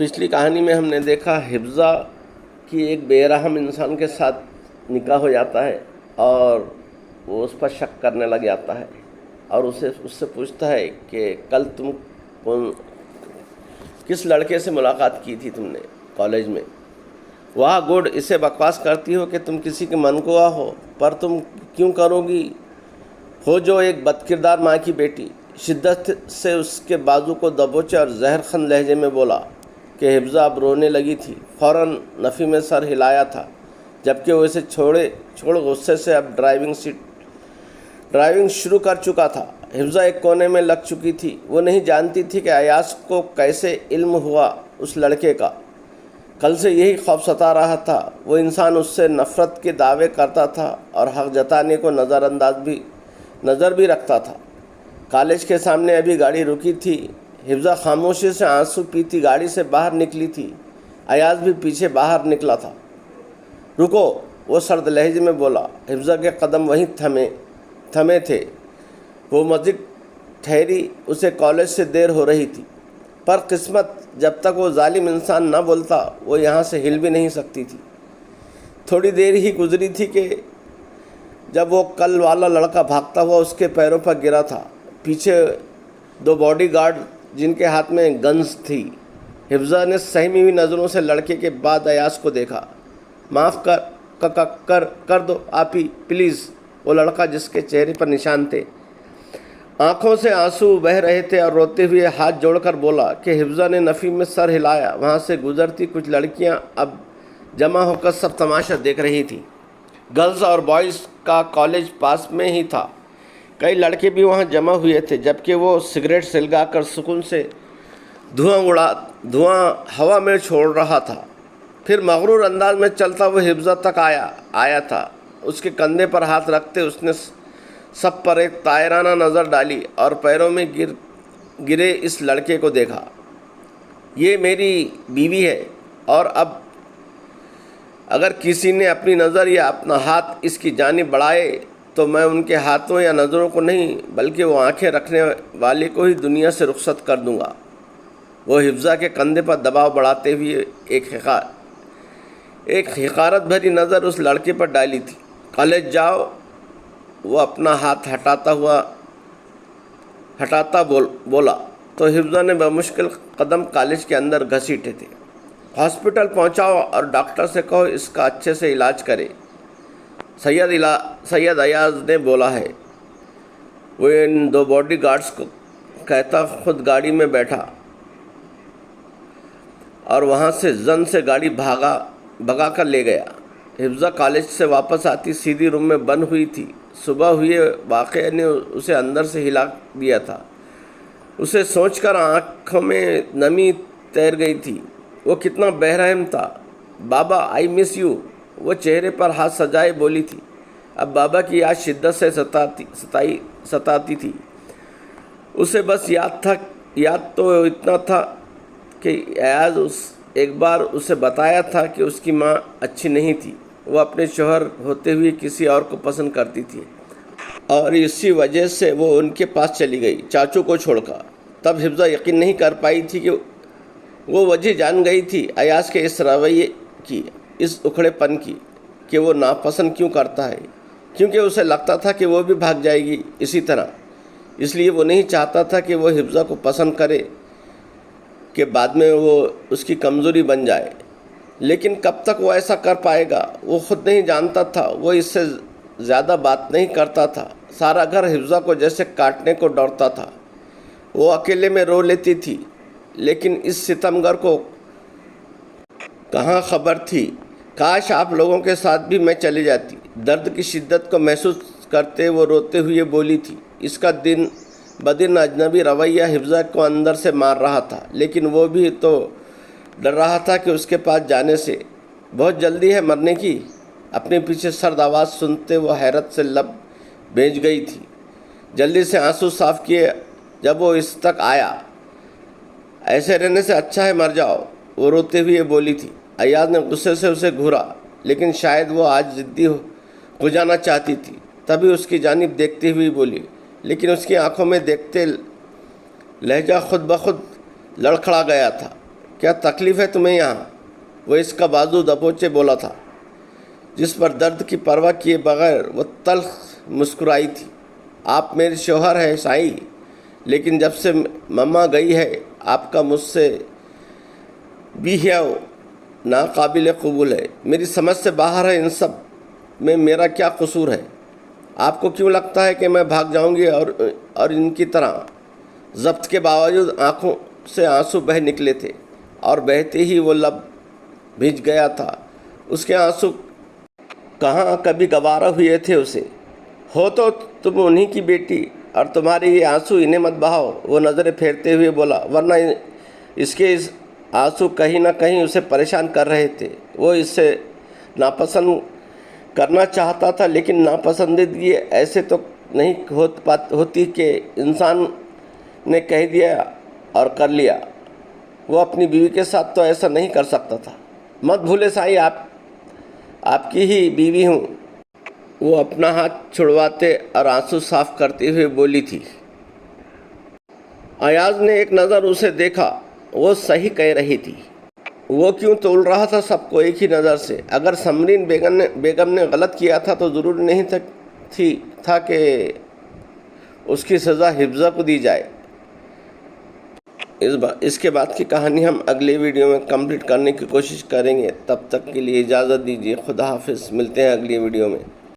پچھلی کہانی میں ہم نے دیکھا حفظہ کی ایک بے رحم انسان کے ساتھ نکاح ہو جاتا ہے اور وہ اس پر شک کرنے لگ جاتا ہے اور اس سے پوچھتا ہے کہ کل تم کس لڑکے سے ملاقات کی تھی تم نے کالج میں؟ واہ گڈ، اسے بکواس کرتی ہو کہ تم کسی کے منقوا ہو، پر تم کیوں کرو گی؟ ہو جو ایک بد کردار ماں کی بیٹی۔ شدت سے اس کے بازو کو دبوچے اور زہر خند لہجے میں بولا کہ حفظہ اب رونے لگی تھی۔ فوراً نفی میں سر ہلایا تھا جبکہ وہ اسے چھوڑ غصے سے اب ڈرائیونگ شروع کر چکا تھا۔ حفظہ ایک کونے میں لگ چکی تھی۔ وہ نہیں جانتی تھی کہ ایاز کو کیسے علم ہوا اس لڑکے کا۔ کل سے یہی خوف ستا رہا تھا۔ وہ انسان اس سے نفرت کے دعوے کرتا تھا اور حق جتانے کو نظر بھی رکھتا تھا۔ کالج کے سامنے ابھی گاڑی رکی تھی۔ حفظہ خاموشی سے آنسو پیتی گاڑی سے باہر نکلی تھی۔ ایاز بھی پیچھے باہر نکلا تھا۔ رکو، وہ سرد لہجے میں بولا۔ حفظہ کے قدم وہیں تھمے تھے۔ وہ مسجد ٹھہری، اسے کالج سے دیر ہو رہی تھی، پر قسمت، جب تک وہ ظالم انسان نہ بولتا وہ یہاں سے ہل بھی نہیں سکتی تھی۔ تھوڑی دیر ہی گزری تھی کہ جب وہ کل والا لڑکا بھاگتا ہوا اس کے پیروں پر گرا تھا، پیچھے دو باڈی گارڈ جن کے ہاتھ میں گنز تھی۔ حفظہ نے سہمی ہوئی نظروں سے لڑکے کے بعد ایاز کو دیکھا۔ معاف کر دو آپی پلیز، وہ لڑکا جس کے چہرے پر نشان تھے، آنکھوں سے آنسو بہہ رہے تھے اور روتے ہوئے ہاتھ جوڑ کر بولا کہ حفظہ نے نفی میں سر ہلایا۔ وہاں سے گزرتی کچھ لڑکیاں اب جمع ہو کر سب تماشا دیکھ رہی تھیں۔ گرلز اور بوائز کا کالج پاس میں ہی تھا۔ کئی لڑکے بھی وہاں جمع ہوئے تھے جبکہ وہ سگریٹ سلگا کر سکون سے دھواں ہوا میں چھوڑ رہا تھا۔ پھر مغرور انداز میں چلتا وہ حفظہ تک آیا تھا۔ اس کے کندھے پر ہاتھ رکھتے اس نے سب پر ایک طائرانہ نظر ڈالی اور پیروں میں گرے اس لڑکے کو دیکھا۔ یہ میری بیوی ہے اور اب اگر کسی نے اپنی نظر یا اپنا ہاتھ اس کی جانب بڑھائے تو میں ان کے ہاتھوں یا نظروں کو نہیں بلکہ وہ آنکھیں رکھنے والے کو ہی دنیا سے رخصت کر دوں گا۔ وہ حفظہ کے کندھے پر دباؤ بڑھاتے ہوئے ایک حقارت بھری نظر اس لڑکے پر ڈالی تھی۔ کالج جاؤ، وہ اپنا ہاتھ ہٹاتا بولا تو حفظہ نے بمشکل قدم کالج کے اندر گھسیٹے تھے۔ ہاسپٹل پہنچاؤ اور ڈاکٹر سے کہو اس کا اچھے سے علاج کرے، سید ایاز نے بولا ہے۔ وہ ان دو باڈی گارڈز کو کہتا خود گاڑی میں بیٹھا اور وہاں سے زن سے گاڑی بھگا کر لے گیا۔ حفظہ کالج سے واپس آتی سیدھی روم میں بند ہوئی تھی۔ صبح ہوئے واقعے نے اسے اندر سے ہلا دیا تھا۔ اسے سوچ کر آنکھوں میں نمی تیر گئی تھی۔ وہ کتنا بے رحم تھا۔ بابا آئی مس یو، وہ چہرے پر ہاتھ سجائے بولی تھی۔ اب بابا کی یاد شدت سے ستاتی تھی۔ اسے بس یاد تو اتنا تھا کہ ایاز ایک بار اسے بتایا تھا کہ اس کی ماں اچھی نہیں تھی، وہ اپنے شوہر ہوتے ہوئے کسی اور کو پسند کرتی تھی اور اسی وجہ سے وہ ان کے پاس چلی گئی، چاچو کو چھوڑ کر۔ تب حفظہ یقین نہیں کر پائی تھی کہ وہ وجہ جان گئی تھی ایاز کے اس رویے کی، اس اکھڑے پن کی، کہ وہ ناپسند کیوں کرتا ہے، کیونکہ اسے لگتا تھا کہ وہ بھی بھاگ جائے گی اسی طرح۔ اس لیے وہ نہیں چاہتا تھا کہ وہ حفظہ کو پسند کرے کہ بعد میں وہ اس کی کمزوری بن جائے۔ لیکن کب تک وہ ایسا کر پائے گا وہ خود نہیں جانتا تھا۔ وہ اس سے زیادہ بات نہیں کرتا تھا۔ سارا گھر حفظہ کو جیسے کاٹنے کو ڈرتا تھا۔ وہ اکیلے میں رو لیتی تھی، لیکن اس ستمگر کو کہاں خبر تھی۔ کاش آپ لوگوں کے ساتھ بھی میں چلی جاتی۔ درد کی شدت کو محسوس کرتے وہ روتے ہوئے بولی تھی۔ اس کا دن بدن اجنبی رویہ حفظہ کو اندر سے مار رہا تھا، لیکن وہ بھی تو ڈر رہا تھا کہ اس کے پاس جانے سے بہت جلدی ہے مرنے کی۔ اپنے پیچھے سرد آواز سنتے وہ حیرت سے لب بھیج گئی تھی۔ جلدی سے آنسو صاف کیے جب وہ اس تک آیا۔ ایسے رہنے سے اچھا ہے مر جاؤ، وہ روتے ہوئے بولی تھی۔ ایاز نے غصے سے اسے گھورا، لیکن شاید وہ آج ضدی ہو جانا چاہتی تھی، تبھی اس کی جانب دیکھتے ہوئے بولی، لیکن اس کی آنکھوں میں دیکھتے لہجہ خود بخود لڑکھڑا گیا تھا کیا تکلیف ہے تمہیں یہاں؟ وہ اس کا بازو دبوچے بولا تھا، جس پر درد کی پرواہ کیے بغیر وہ تلخ مسکرائی تھی۔ آپ میرے شوہر ہیں سائی، لیکن جب سے مما گئی ہے آپ کا مجھ سے بیہیو ناقابل قبول ہے۔ میری سمجھ سے باہر ہے، ان سب میں میرا کیا قصور ہے؟ آپ کو کیوں لگتا ہے کہ میں بھاگ جاؤں گی اور ان کی طرح؟ ضبط کے باوجود آنکھوں سے آنسو بہہ نکلے تھے اور بہتے ہی وہ لب بھیج گیا تھا۔ اس کے آنسو کہاں کبھی گوارا ہوئے تھے اسے؟ ہو تو تم انہی کی بیٹی، اور تمہارے یہ آنسو انہیں مت بہاؤ۔ وہ نظریں پھیرتے ہوئے بولا، ورنہ اس کے آنسو کہیں نہ کہیں اسے پریشان کر رہے تھے۔ وہ اس سے ناپسند کرنا چاہتا تھا، لیکن ناپسندیدگی ایسے تو نہیں ہوتی کہ انسان نے کہہ دیا اور کر لیا۔ وہ اپنی بیوی کے ساتھ تو ایسا نہیں کر سکتا تھا۔ مت بھولے سائی، آپ کی ہی بیوی ہوں۔ وہ اپنا ہاتھ چھڑواتے اور آنسو صاف کرتے ہوئے بولی تھی۔ ایاز نے ایک نظر اسے دیکھا، وہ صحیح کہہ رہی تھی۔ وہ کیوں تول رہا تھا سب کو ایک ہی نظر سے؟ اگر سمرین بیگم نے غلط کیا تھا تو ضروری نہیں تھا کہ اس کی سزا حفظہ کو دی جائے۔ اس کے بعد کی کہانی ہم اگلے ویڈیو میں کمپلیٹ کرنے کی کوشش کریں گے۔ تب تک کے لیے اجازت دیجیے، خدا حافظ، ملتے ہیں اگلی ویڈیو میں۔